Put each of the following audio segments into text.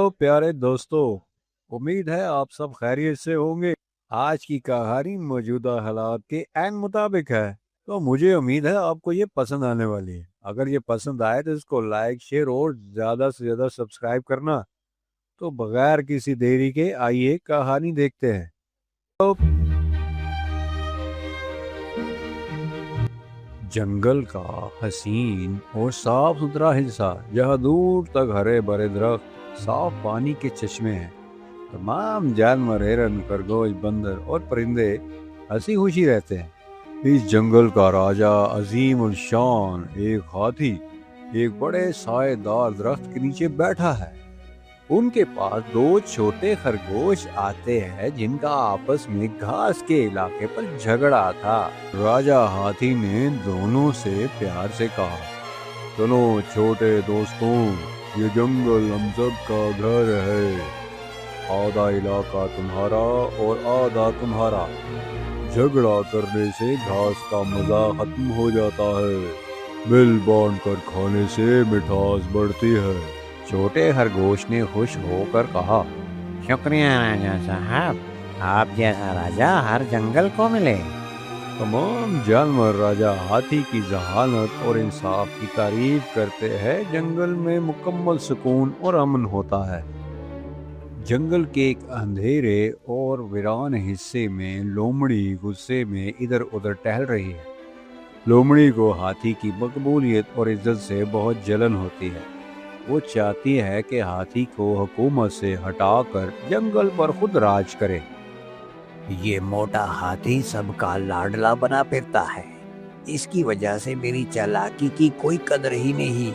Hello प्यारे दोस्तों, उम्मीद है आप सब खैरियत से होंगे। आज की कहानी मौजूदा हालात के ऐन मुताबिक है, तो मुझे उम्मीद है आपको ये पसंद आने वाली है। अगर ये पसंद आए तो इसको लाइक, शेयर और ज्यादा से ज्यादा सब्सक्राइब करना। तो बगैर किसी देरी के आइए कहानी देखते हैं। तो जंगल का हसीन और साफ सुथरा हिस्सा, जहाँ दूर तक हरे भरे दरख्त, साफ पानी के चश्मे हैं। तमाम जानवर, हिरन, खरगोश, बंदर और परिंदे हंसी खुशी रहते हैं। इस जंगल का राजा अजीम उल शान एक हाथी एक बड़े साएदार दरख्त के नीचे बैठा है। उनके पास दो छोटे खरगोश आते हैं जिनका आपस में घास के इलाके पर झगड़ा था। राजा हाथी ने दोनों से प्यार से कहा, चलो छोटे दोस्तों, ये जंगल हम सब का घर है। आधा इलाका तुम्हारा और आधा तुम्हारा। झगड़ा करने से घास का मजा खत्म हो जाता है। मिल बांट कर खाने से मिठास बढ़ती है। छोटे खरगोश ने खुश होकर कहा, शुक्रिया राजा साहब, आप जैसा राजा हर जंगल को मिले। तमाम जानवर राजा हाथी की जहानत और इंसाफ की तारीफ करते हैं। जंगल में मुकम्मल सुकून और अमन होता है। जंगल के एक अंधेरे और वीरान हिस्से में लोमड़ी गुस्से में इधर उधर टहल रही है। लोमड़ी को हाथी की मकबूलियत और इज्जत से बहुत जलन होती है। वो चाहती है कि हाथी को हुकूमत से हटाकर जंगल पर खुद राज करे। ये मोटा हाथी सबका लाडला बना फिरता है। इसकी वजह से मेरी चालाकी की कोई कदर ही नहीं।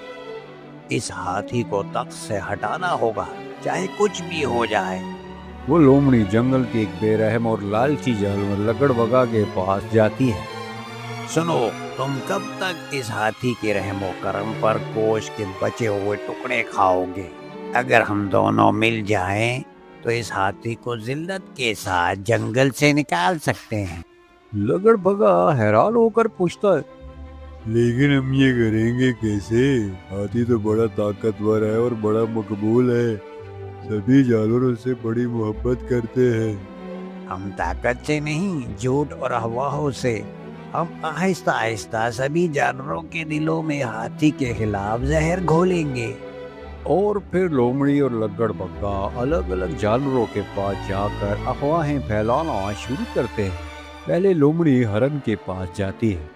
इस हाथी को तख्त से हटाना होगा, चाहे कुछ भी हो जाए। वो लोमड़ी जंगल के एक बेरहम और लालची जानवर लकड़बगा के पास जाती है। सुनो, तुम कब तक इस हाथी के रहमो करम पर गोश्त के बचे हुए टुकड़े खाओगे? अगर हम दोनों मिल जाएं तो इस हाथी को जिल्लत के साथ जंगल से निकाल सकते हैं। लकड़बगा हैरान होकर पूछता है, लेकिन हम ये करेंगे कैसे? हाथी तो बड़ा ताकतवर है और बड़ा मकबूल है। सभी जानवरों से बड़ी मोहब्बत करते हैं। हम ताकत से नहीं, झूठ और अफवाहों से। हम आहिस्ता आहिस्ता सभी जानवरों के दिलों में हाथी के खिलाफ जहर घोलेंगे। और फिर लोमड़ी और लकड़बग्गा अलग अलग जानवरों के पास जाकर अफवाहें फैलाना शुरू करते हैं। पहले लोमड़ी हरन के पास जाती है।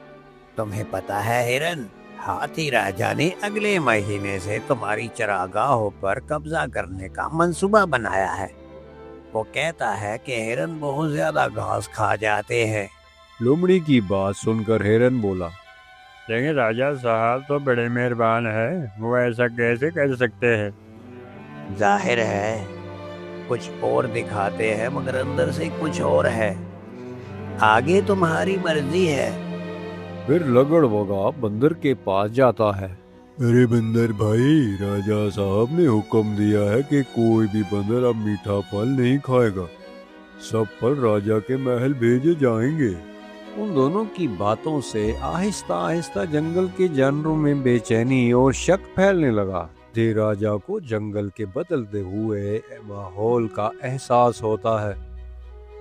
तुम्हें पता है हिरन, हाथी राजा ने अगले महीने से तुम्हारी चरागाहों पर कब्जा करने का मंसूबा बनाया है। वो कहता है कि हिरन बहुत ज्यादा घास खा जाते हैं। लोमड़ी की बात सुनकर हिरन बोला, लेकिन राजा साहब तो बड़े मेहरबान है, वो ऐसा कैसे कर सकते हैं? जाहिर है, कुछ और दिखाते हैं मगर अंदर से कुछ और है। आगे तुम्हारी मर्जी है। फिर लकड़बग्गा बंदर के पास जाता है। अरे बंदर भाई, राजा साहब ने हुक्म दिया है कि कोई भी बंदर अब मीठा फल नहीं खाएगा। सब फल राजा के महल भेजे जाएंगे। उन दोनों की बातों से आहिस्ता आहिस्ता जंगल के जानवरों में बेचैनी और शक फैलने लगा। दे राजा को जंगल के बदलते हुए माहौल का एहसास होता है।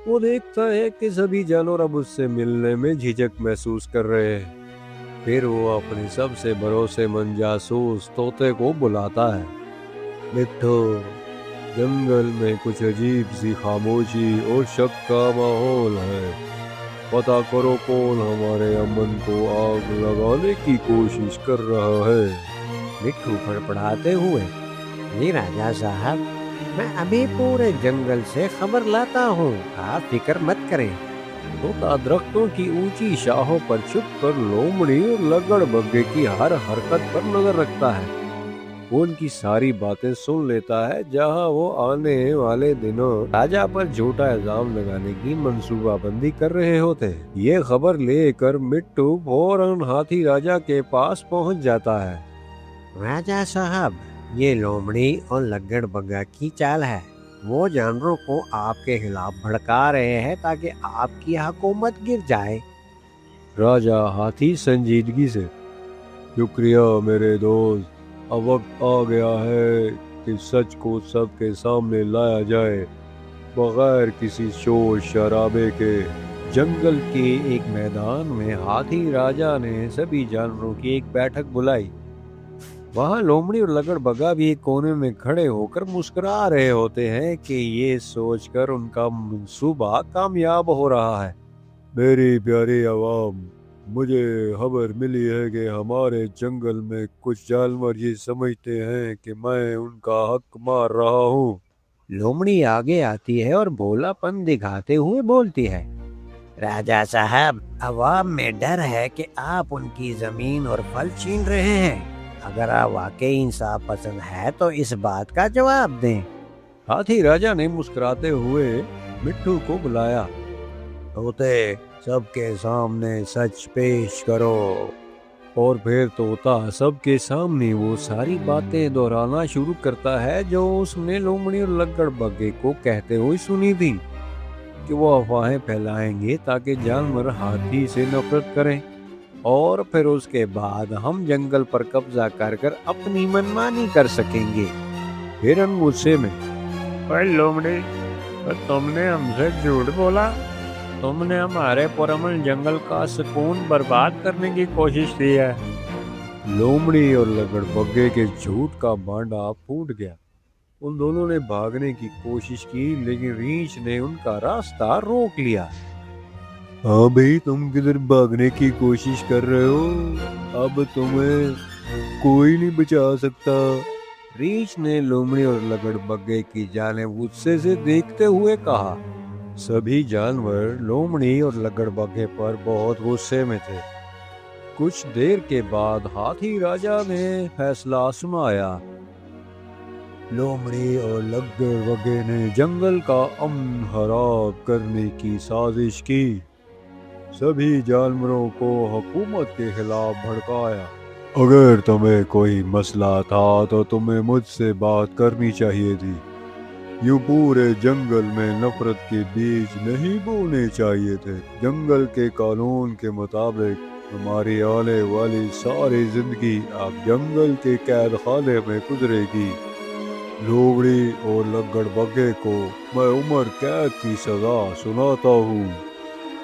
वो देखता है कि सभी जानवर अब उससे मिलने में झिझक महसूस कर रहे हैं। फिर वो अपने सबसे भरोसेमंद जासूस तोते को बुलाता है। मिट्ठू, जंगल में कुछ अजीब सी खामोशी और शक का माहौल है। पता करो कौन हमारे अमन को आग लगाने की कोशिश कर रहा है। मिट्ठू फड़फड़ाते हुए, जी राजा साहब, मैं अभी पूरे जंगल से खबर लाता हूँ, आप फिक्र मत करें। तोता दरख्तों की ऊंची शाहों पर छुप कर लोमड़ी और लकड़बग्गे की हर हरकत पर नजर रखता है। वो उनकी सारी बातें सुन लेता है, जहां वो आने वाले दिनों राजा पर झूठा इल्जाम लगाने की मंसूबाबंदी कर रहे होते हैं। ये खबर लेकर मिट्टू फौरन हाथी राजा के पास पहुंच जाता है। राजा साहब, ये लोमड़ी और लकड़बग्गा की चाल है। वो जानवरों को आपके खिलाफ भड़का रहे हैं ताकि आपकी हुकूमत गिर जाए। राजा हाथी संजीदगी से, शुक्रिया मेरे दोस्त, अब वक्त आ गया है کہ سچ کو سب کے سامنے لایا جائے بغیر کسی شور شرابے کے۔ جنگل کے ایک میدان میں ہاتھی راجا نے سبھی جانوروں کی ایک بیٹھک بلائی۔ وہاں لومڑی اور لگڑ بگا بھی ایک کونے میں کھڑے ہو کر مسکرا رہے ہوتے ہیں کہ یہ سوچ کر ان کا منصوبہ کامیاب ہو رہا ہے۔ میری پیاری عوام، مجھے خبر ملی ہے کہ ہمارے جنگل میں کچھ جانور یہ سمجھتے ہیں کہ میں ان کا حق مار رہا ہوں۔ لومڑی آگے آتی ہے اور بھولا پن دکھاتے ہوئے بولتی ہے، راجا صاحب، عوام میں ڈر ہے کہ آپ ان کی زمین اور پھل چھین رہے ہیں۔ اگر آپ واقعی انصاف پسند ہے تو اس بات کا جواب دیں۔ ہاتھی راجا نے مسکراتے ہوئے مٹھو کو بلایا۔ طوطے، سب کے سامنے سچ پیش کرو۔ اور پھر طوطا سب کے سامنے وہ ساری باتیں دہرانا شروع کرتا ہے جو اس نے لومڑی اور لگڑ بگے کو کہتے ہوئے سنی تھی کہ وہ افواہیں پھیلائیں گے تاکہ جانور ہاتھی سے نفرت کریں، اور پھر اس کے بعد ہم جنگل پر قبضہ کر کر اپنی منمانی کر سکیں گے۔ ہرن غصے میں، اوے لومڑی، تم نے ہم سے جھوٹ بولا، تم نے ہمارے پرامن جنگل کا سکون برباد کرنے کی کوشش کی ہے۔ لومڑی اور لگڑ بگے کے جھوٹ کا بانڈا پھوٹ گیا۔ ان دونوں نے بھاگنے کی کوشش کی لیکن ریچھ نے ان کا راستہ روک لیا۔ ہاں بھائی، تم کدھر بھاگنے کی کوشش کر رہے ہو؟ اب تمہیں کوئی نہیں بچا سکتا۔ ریچھ نے لومڑی اور لگڑ بگے کی جانب غصے سے دیکھتے ہوئے کہا۔ سبھی جانور لومڑی اور لگڑ بگے پر بہت غصے میں تھے۔ کچھ دیر کے بعد ہاتھی راجا نے فیصلہ سنایا۔ لومڑی اور لگڑ بگے نے جنگل کا امن خراب کرنے کی سازش کی، سبھی جانوروں کو حکومت کے خلاف بھڑکایا۔ اگر تمہیں کوئی مسئلہ تھا تو تمہیں مجھ سے بات کرنی چاہیے تھی، یوں پورے جنگل میں نفرت کے بیج نہیں بونے چاہیے تھے۔ جنگل کے قانون کے مطابق ہماری آنے والی ساری زندگی اب جنگل کے قید خانے میں گزرے گی۔ لومڑی اور لگڑ بگے کو میں عمر قید کی سزا سناتا ہوں۔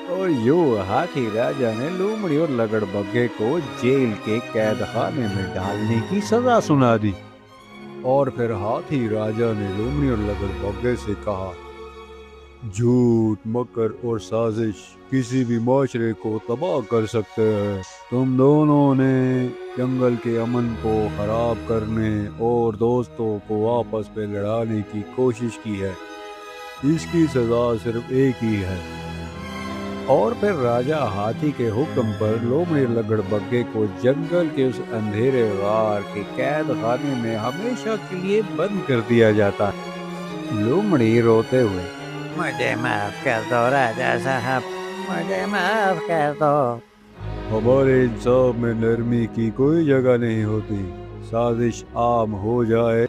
اور یوں ہاتھی راجا نے لومڑی اور لگڑ بگے کو جیل کے قید خانے میں ڈالنے کی سزا سنا دی۔ اور پھر ہاتھی راجا نے لومڑی اور لگڑ بگے سے کہا، جھوٹ، مکر اور سازش کسی بھی معاشرے کو تباہ کر سکتے ہیں۔ تم دونوں نے جنگل کے امن کو خراب کرنے اور دوستوں کو آپس میں لڑانے کی کوشش کی ہے، اس کی سزا صرف ایک ہی ہے۔ اور پھر راجا ہاتھی کے حکم پر لومڑی لگڑ بگے کو جنگل کے اس اندھیرے غار کے قید خانے میں ہمیشہ کے لیے بند کر دیا جاتا۔ لومڑی روتے ہوئے، مجھے معاف کر دو راجا صاحب، مجھے معاف کر دو۔ ہمارے انصاف میں نرمی کی کوئی جگہ نہیں ہوتی۔ سازش عام ہو جائے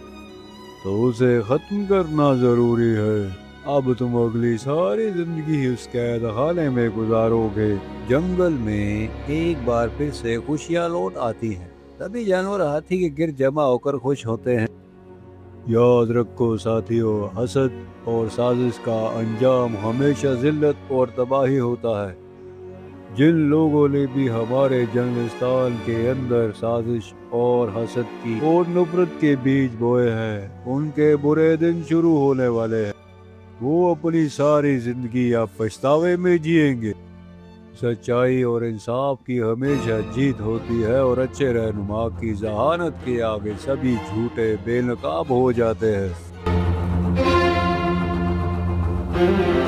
تو اسے ختم کرنا ضروری ہے۔ اب تم اگلی ساری زندگی اس قید خانے میں گزارو گے۔ جنگل میں ایک بار پھر سے خوشیاں لوٹ آتی ہیں۔ سبھی جانور ہاتھی کے گرد جمع ہو کر خوش ہوتے ہیں۔ یاد رکھو ساتھیو، حسد اور سازش کا انجام ہمیشہ ذلت اور تباہی ہوتا ہے۔ جن لوگوں نے بھی ہمارے جنگلستان کے اندر سازش اور حسد کی اور نفرت کے بیج بوئے ہیں، ان کے برے دن شروع ہونے والے ہیں۔ وہ اپنی ساری زندگی اب پچھتاوے میں جئیں گے۔ سچائی اور انصاف کی ہمیشہ جیت ہوتی ہے، اور اچھے رہنما کی ذہانت کے آگے سبھی جھوٹے بے نقاب ہو جاتے ہیں۔